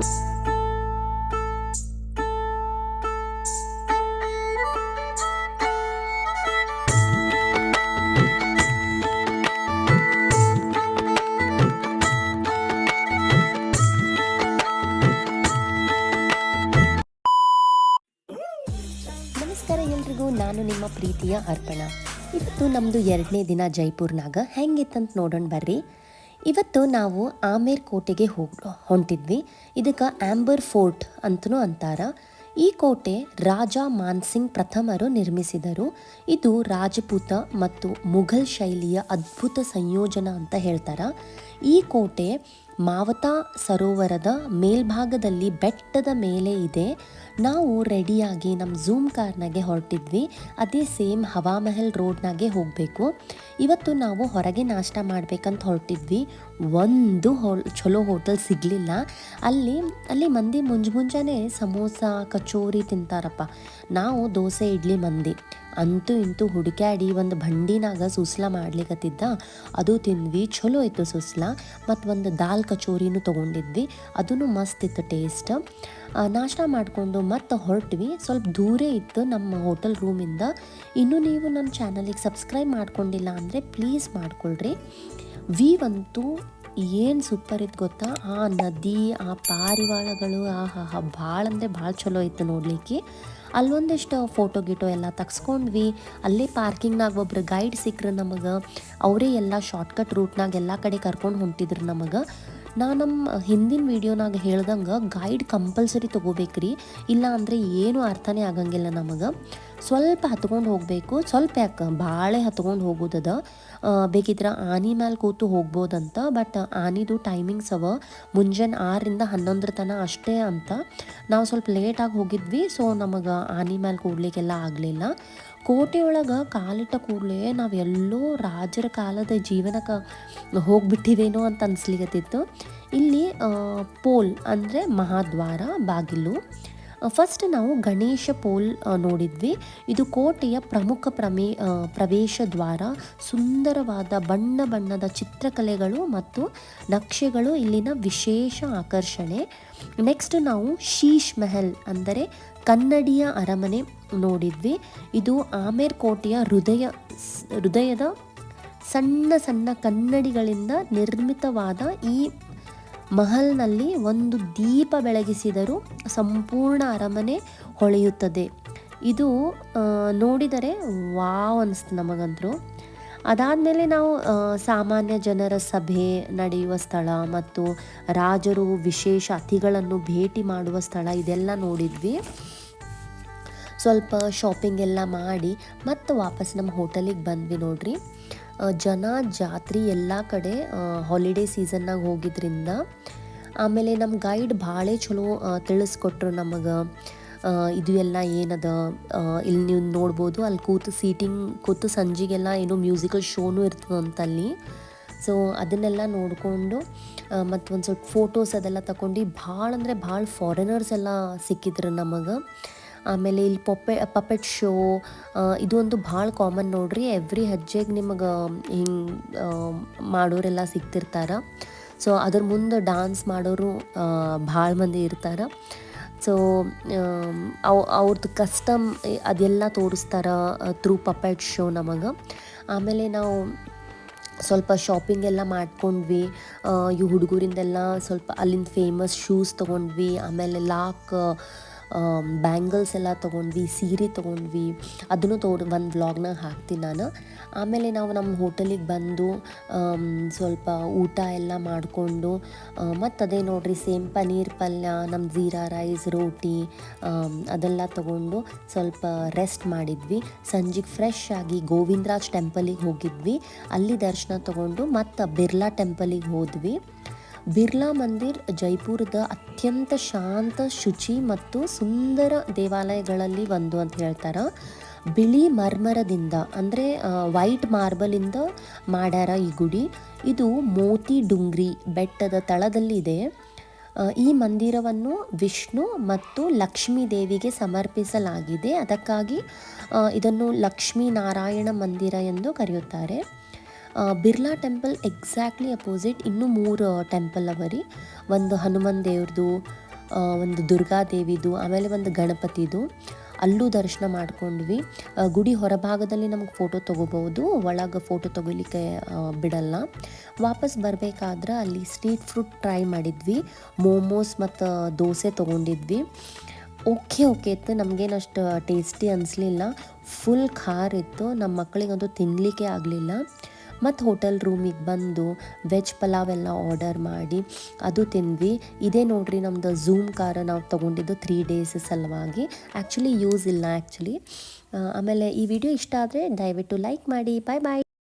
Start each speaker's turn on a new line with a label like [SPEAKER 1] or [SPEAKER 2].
[SPEAKER 1] ನಮಸ್ಕಾರ ಎಲ್ರಿಗೂ, ನಾನು ನಿಮ್ಮ ಪ್ರೀತಿಯ ಅರ್ಪಣಾ. ಇವತ್ತು ನಮ್ಮದು 2ನೇ ದಿನ ಜೈಪುರ್ನಾಗ ಹೆಂಗಿತ್ತಂತ ನೋಡೋಣ ಬರ್ರಿ. ಇವತ್ತು ನಾವು ಆಮೇರ್ ಕೋಟೆಗೆ ಹೊಂಟಿದ್ವಿ. ಇದಕ್ಕೆ ಆಂಬರ್ ಫೋರ್ಟ್ ಅಂತಲೂ ಅಂತಾರ. ಈ ಕೋಟೆ ರಾಜ ಮಾನ್ಸಿಂಗ್ ಪ್ರಥಮರು ನಿರ್ಮಿಸಿದರು. ಇದು ರಾಜಪೂತ ಮತ್ತು ಮುಘಲ್ ಶೈಲಿಯ ಅದ್ಭುತ ಸಂಯೋಜನ ಅಂತ ಹೇಳ್ತಾರೆ. ಈ ಕೋಟೆ ಮಾವತಾ ಸರೋವರದ ಮೇಲ್ಭಾಗದಲ್ಲಿ ಬೆಟ್ಟದ ಮೇಲೆ ಇದೆ. ನಾವು ರೆಡಿಯಾಗಿ ನಮ್ಮ ಝೂಮ್ ಕಾರ್ನಾಗೆ ಹೊರಟಿದ್ವಿ. ಅದೇ ಸೇಮ್ ಹವಾಮಹಲ್ ರೋಡ್ನಾಗೆ ಹೋಗಬೇಕು. ಇವತ್ತು ನಾವು ಹೊರಗೆ ನಾಷ್ಟ ಮಾಡ್ಬೇಕಂತ ಹೊರಟಿದ್ವಿ. ಒಂದು ಚಲೋ ಹೋಟೆಲ್ ಸಿಗಲಿಲ್ಲ. ಅಲ್ಲಿ ಮಂದಿ ಮುಂಜಾನೆ ಸಮೋಸ ಕಚೋರಿ ತಿಂತಾರಪ್ಪ. ನಾವು ದೋಸೆ ಇಡ್ಲಿ ಮಂದಿ ಅಂತೂ ಇಂತೂ ಹುಡುಕ್ಯಾಡಿ ಒಂದು ಭಂಡಿನಾಗ ಸುಸ್ಲಾ ಮಾಡ್ಲಿಕ್ಕತ್ತಿದ್ದ. ಅದು ತಿಂದ್ವಿ, ಚಲೋ ಇತ್ತು ಸುಸ್ಲಾ. ಮತ್ತು ಒಂದು ದಾಲ್ ಕಚೋರಿನೂ ತೊಗೊಂಡಿದ್ವಿ, ಅದೂ ಮಸ್ತ್ ಇತ್ತು ಟೇಸ್ಟ್. ನಾಷ್ಟ ಮಾಡಿಕೊಂಡು ಮತ್ತೆ ಹೊರಟ್ವಿ. ಸ್ವಲ್ಪ ದೂರ ಇತ್ತು ನಮ್ಮ ಹೋಟೆಲ್ ರೂಮಿಂದ. ಇನ್ನೂ ನೀವು ನನ್ನ ಚಾನಲಿಗೆ ಸಬ್ಸ್ಕ್ರೈಬ್ ಮಾಡ್ಕೊಂಡಿಲ್ಲ ಅಂದರೆ ಪ್ಲೀಸ್ ಮಾಡ್ಕೊಳ್ರಿ. ಅಂತೂ ಏನು ಸೂಪರ್ ಇತ್ತು ಗೊತ್ತಾ. ಆ ನದಿ, ಆ ಪಾರಿವಾಳಗಳು, ಭಾಳ ಅಂದರೆ ಭಾಳ ಚಲೋ ಇತ್ತು ನೋಡಲಿಕ್ಕೆ. ಅಲ್ಲೊಂದಿಷ್ಟು ಫೋಟೋ ಗಿಟೋ ಎಲ್ಲ ತೆಗ್ಸ್ಕೊಂಡ್ವಿ. ಅಲ್ಲೇ ಪಾರ್ಕಿಂಗ್ನಾಗ ಒಬ್ರು ಗೈಡ್ ಸಿಕ್ಕರು ನಮಗೆ. ಅವರೇ ಎಲ್ಲ ಶಾರ್ಟ್ಕಟ್ ರೂಟ್ನಾಗ ಎಲ್ಲ ಕಡೆ ಕರ್ಕೊಂಡು ಹೊಂಟಿದ್ರು ನಮಗೆ. ನಮ್ಮ ಹಿಂದಿನ ವೀಡಿಯೋನಾಗ ಹೇಳ್ದಂಗೆ ಗೈಡ್ ಕಂಪಲ್ಸರಿ ತೊಗೋಬೇಕ್ರಿ, ಇಲ್ಲ ಅಂದರೆ ಏನೂ ಅರ್ಥನೇ ಆಗಂಗಿಲ್ಲ ನಮಗೆ. ಸ್ವಲ್ಪ ಹತ್ಕೊಂಡು ಹೋಗಬೇಕು, ಸ್ವಲ್ಪ ಯಾಕೆ ಭಾಳ ಹತ್ಕೊಂಡು ಹೋಗೋದದ. ಬೇಕಿದ್ರೆ ಆನೆ ಮೇಲೆ ಕೂತು ಹೋಗ್ಬೋದಂತ. ಬಟ್ ಆನಿದು ಟೈಮಿಂಗ್ಸ್ ಅವ ಮುಂಜಾನೆ 6ರಿಂದ 11 ತನಕ ಅಷ್ಟೇ ಅಂತ. ನಾವು ಸ್ವಲ್ಪ ಲೇಟಾಗಿ ಹೋಗಿದ್ವಿ, ಸೊ ನಮಗೆ ಆನೆ ಮೇಲೆ ಕೂಡ್ಲಿಕ್ಕೆಲ್ಲ ಆಗಲಿಲ್ಲ. ಕೋಟೆಯೊಳಗೆ ಕಾಲಿಟ್ಟ ಕೂಡಲೇ ನಾವು ಎಲ್ಲೋ ರಾಜರ ಕಾಲದ ಜೀವನಕ್ಕೆ ಹೋಗ್ಬಿಟ್ಟಿದ್ದೇನೋ ಅಂತ ಅನಿಸ್ಲಿಕ್ಕತ್ತಿತ್ತು. ಇಲ್ಲಿ ಪೋಲ್ ಅಂದರೆ ಮಹಾದ್ವಾರ ಬಾಗಿಲು. ಫಸ್ಟ್ ನಾವು ಗಣೇಶ ಪೋಲ್ ನೋಡಿದ್ವಿ. ಇದು ಕೋಟೆಯ ಪ್ರಮುಖ ಪ್ರವೇಶ ದ್ವಾರ. ಸುಂದರವಾದ ಬಣ್ಣ ಬಣ್ಣದ ಚಿತ್ರಕಲೆಗಳು ಮತ್ತು ನಕ್ಷೆಗಳು ಇಲ್ಲಿನ ವಿಶೇಷ ಆಕರ್ಷಣೆ. ನೆಕ್ಸ್ಟ್ ನಾವು ಶೀಶ್ ಮಹಲ್ ಅಂದರೆ ಕನ್ನಡಿಯ ಅರಮನೆ ನೋಡಿದ್ವಿ. ಇದು ಆಮೇರ್ ಕೋಟೆಯ ಹೃದಯದ ಸಣ್ಣ ಸಣ್ಣ ಕನ್ನಡಿಗಳಿಂದ ನಿರ್ಮಿತವಾದ ಈ ಮಹಲ್ನಲ್ಲಿ ಒಂದು ದೀಪ ಬೆಳಗಿಸಿದರೂ ಸಂಪೂರ್ಣ ಅರಮನೆ ಹೊಳೆಯುತ್ತದೆ. ಇದು ನೋಡಿದರೆ ವಾವ್ ಅನಿಸ್ತು ನಮಗಂತರೂ. ಅದಾದಮೇಲೆ ನಾವು ಸಾಮಾನ್ಯ ಜನರ ಸಭೆ ನಡೆಯುವ ಸ್ಥಳ ಮತ್ತು ರಾಜರು ವಿಶೇಷ ಅತಿಥಿಗಳನ್ನು ಭೇಟಿ ಮಾಡುವ ಸ್ಥಳ ಇದೆಲ್ಲ ನೋಡಿದ್ವಿ. ಸ್ವಲ್ಪ ಶಾಪಿಂಗ್ ಎಲ್ಲ ಮಾಡಿ ಮತ್ತೆ ವಾಪಸ್ ನಮ್ಮ ಹೋಟೆಲಿಗೆ ಬಂದ್ವಿ ನೋಡ್ರಿ. ಜನ ಜಾತ್ರೆ ಎಲ್ಲ ಕಡೆ ಹಾಲಿಡೇ ಸೀಸನ್ನಾಗ ಹೋಗಿದ್ರಿಂದ. ಆಮೇಲೆ ನಮ್ಮ ಗೈಡ್ ಭಾಳ ಚಲೋ ತಿಳಿಸ್ಕೊಟ್ರು ನಮಗೆ. ಇದು ಎಲ್ಲ ಏನದ ಇಲ್ಲಿ ನೀವು ನೋಡ್ಬೋದು. ಅಲ್ಲಿ ಕೂತು ಸಂಜೆಗೆಲ್ಲ ಏನೋ ಮ್ಯೂಸಿಕಲ್ ಶೋನೂ ಇರ್ತದಂತಲ್ಲಿ. ಸೊ ಅದನ್ನೆಲ್ಲ ನೋಡಿಕೊಂಡು ಮತ್ತು ಒಂದು ಸ್ವಲ್ಪ ಫೋಟೋಸ್ ಅದೆಲ್ಲ ತಗೊಂಡು ಭಾಳ ಅಂದರೆ ಭಾಳ ಫಾರಿನರ್ಸ್ ಎಲ್ಲ ಸಿಕ್ಕಿದ್ರು ನಮಗೆ. ಆಮೇಲೆ ಇಲ್ಲಿ ಪಪೆಟ್ ಶೋ ಇದು ಒಂದು ಭಾಳ ಕಾಮನ್ ನೋಡ್ರಿ. ಎವ್ರಿ ಹೆಜ್ಜೆಗೆ ನಿಮಗೆ ಹಿಂಗೆ ಮಾಡೋರೆಲ್ಲ ಸಿಗ್ತಿರ್ತಾರೆ. ಸೊ ಅದ್ರ ಮುಂದೆ ಡಾನ್ಸ್ ಮಾಡೋರು ಭಾಳ ಮಂದಿ ಇರ್ತಾರೆ. ಸೊ ಅವ್ರದ್ದು ಕಸ್ಟಮ್ ಅದೆಲ್ಲ ತೋರಿಸ್ತಾರೆ ಥ್ರೂ ಪಪೆಟ್ ಶೋ ನಮಗೆ. ಆಮೇಲೆ ನಾವು ಸ್ವಲ್ಪ ಶಾಪಿಂಗ್ ಎಲ್ಲ ಮಾಡ್ಕೊಂಡ್ವಿ. ಈ ಹುಡುಗರಿಂದೆಲ್ಲ ಸ್ವಲ್ಪ ಅಲ್ಲಿಂದ ಫೇಮಸ್ ಶೂಸ್ ತೊಗೊಂಡ್ವಿ. ಆಮೇಲೆ ಬ್ಯಾಂಗಲ್ಸ್ ಎಲ್ಲ ತೊಗೊಂಡ್ವಿ, ಸೀರೆ ತೊಗೊಂಡ್ವಿ. ಅದನ್ನು ಒಂದು ವ್ಲಾಗ್ನಾಗ ಹಾಕ್ತೀನಿ ನಾನು. ಆಮೇಲೆ ನಾವು ನಮ್ಮ ಹೋಟೆಲಿಗೆ ಬಂದು ಸ್ವಲ್ಪ ಊಟ ಎಲ್ಲ ಮಾಡಿಕೊಂಡು ಮತ್ತು ಅದೇ ನೋಡ್ರಿ ಸೇಮ್ ಪನ್ನೀರ್ ಪಲ್ಯ, ನಮ್ಮ ಜೀರಾ ರೈಸ್, ರೋಟಿ ಅದೆಲ್ಲ ತೊಗೊಂಡು ಸ್ವಲ್ಪ ರೆಸ್ಟ್ ಮಾಡಿದ್ವಿ. ಸಂಜೆಗೆ ಫ್ರೆಶ್ ಆಗಿ ಗೋವಿಂದರಾಜ್ ಟೆಂಪಲಿಗೆ ಹೋಗಿದ್ವಿ. ಅಲ್ಲಿ ದರ್ಶನ ತೊಗೊಂಡು ಮತ್ತು ಬಿರ್ಲಾ ಟೆಂಪಲಿಗೆ ಹೋದ್ವಿ. ಬಿರ್ಲಾ ಮಂದಿರ್ ಜೈಪುರದ ಅತ್ಯಂತ ಶಾಂತ, ಶುಚಿ ಮತ್ತು ಸುಂದರ ದೇವಾಲಯಗಳಲ್ಲಿ ಒಂದು ಅಂತ ಹೇಳ್ತಾರೆ. ಬಿಳಿ ಮರ್ಮರದಿಂದ ಅಂದರೆ ವೈಟ್ ಮಾರ್ಬಲಿಂದ ಮಾಡ್ಯಾರ ಈ ಗುಡಿ. ಇದು ಮೋತಿ ಡುಂಗ್ರಿ ಬೆಟ್ಟದ ತಳದಲ್ಲಿದೆ. ಈ ಮಂದಿರವನ್ನು ವಿಷ್ಣು ಮತ್ತು ಲಕ್ಷ್ಮೀ ದೇವಿಗೆ ಸಮರ್ಪಿಸಲಾಗಿದೆ. ಅದಕ್ಕಾಗಿ ಇದನ್ನು ಲಕ್ಷ್ಮೀ ನಾರಾಯಣ ಮಂದಿರ ಎಂದು ಕರೆಯುತ್ತಾರೆ. ಬಿರ್ಲಾ ಟೆಂಪಲ್ ಎಕ್ಸಾಕ್ಟ್ಲಿ ಅಪೋಸಿಟ್ ಇನ್ನೂ 3 ಟೆಂಪಲ್ ಅವ ರೀ. ಒಂದು ಹನುಮನ್ ದೇವ್ರದ್ದು, ಒಂದು ದುರ್ಗಾದೇವಿದು, ಆಮೇಲೆ ಒಂದು ಗಣಪತಿದು. ಅಲ್ಲೂ ದರ್ಶನ ಮಾಡ್ಕೊಂಡ್ವಿ. ಗುಡಿ ಹೊರಭಾಗದಲ್ಲಿ ನಮಗೆ ಫೋಟೋ ತೊಗೋಬೋದು, ಒಳಗೆ ಫೋಟೋ ತೊಗೊಲಿಕ್ಕೆ ಬಿಡಲ್ಲ. ವಾಪಸ್ ಬರಬೇಕಾದ್ರೆ ಅಲ್ಲಿ ಸ್ಟ್ರೀಟ್ ಫುಡ್ ಟ್ರೈ ಮಾಡಿದ್ವಿ, ಮೋಮೋಸ್ ಮತ್ತು ದೋಸೆ ತೊಗೊಂಡಿದ್ವಿ. ಓಕೆ ಇತ್ತು, ನಮಗೇನಷ್ಟು ಟೇಸ್ಟಿ ಅನಿಸ್ಲಿಲ್ಲ, ಫುಲ್ ಖಾರ ಇತ್ತು, ನಮ್ಮ ಮಕ್ಕಳಿಗಂತೂ ತಿನ್ನಲಿಕ್ಕೆ ಆಗಲಿಲ್ಲ. ಮತ್ತು ಹೋಟೆಲ್ ರೂಮಿಗೆ ಬಂದು ವೆಜ್ ಪಲಾವ್ ಎಲ್ಲ ಆರ್ಡರ್ ಮಾಡಿ ಅದು ತಿಂದ್ವಿ. ಇದೇ ನೋಡ್ರಿ ನಮ್ಮದು ಝೂಮ್ ಕಾರ ನಾವು ತೊಗೊಂಡಿದ್ದು 3 ಡೇಸ್ ಸಲುವಾಗಿ. ಆ್ಯಕ್ಚುಲಿ ಯೂಸ್ ಇಲ್ಲ ಆ್ಯಕ್ಚುಲಿ. ಆಮೇಲೆ ಈ ವಿಡಿಯೋ ಇಷ್ಟ ಆದರೆ ದಯವಿಟ್ಟು ಲೈಕ್ ಮಾಡಿ. ಬಾಯ್ ಬಾಯ್.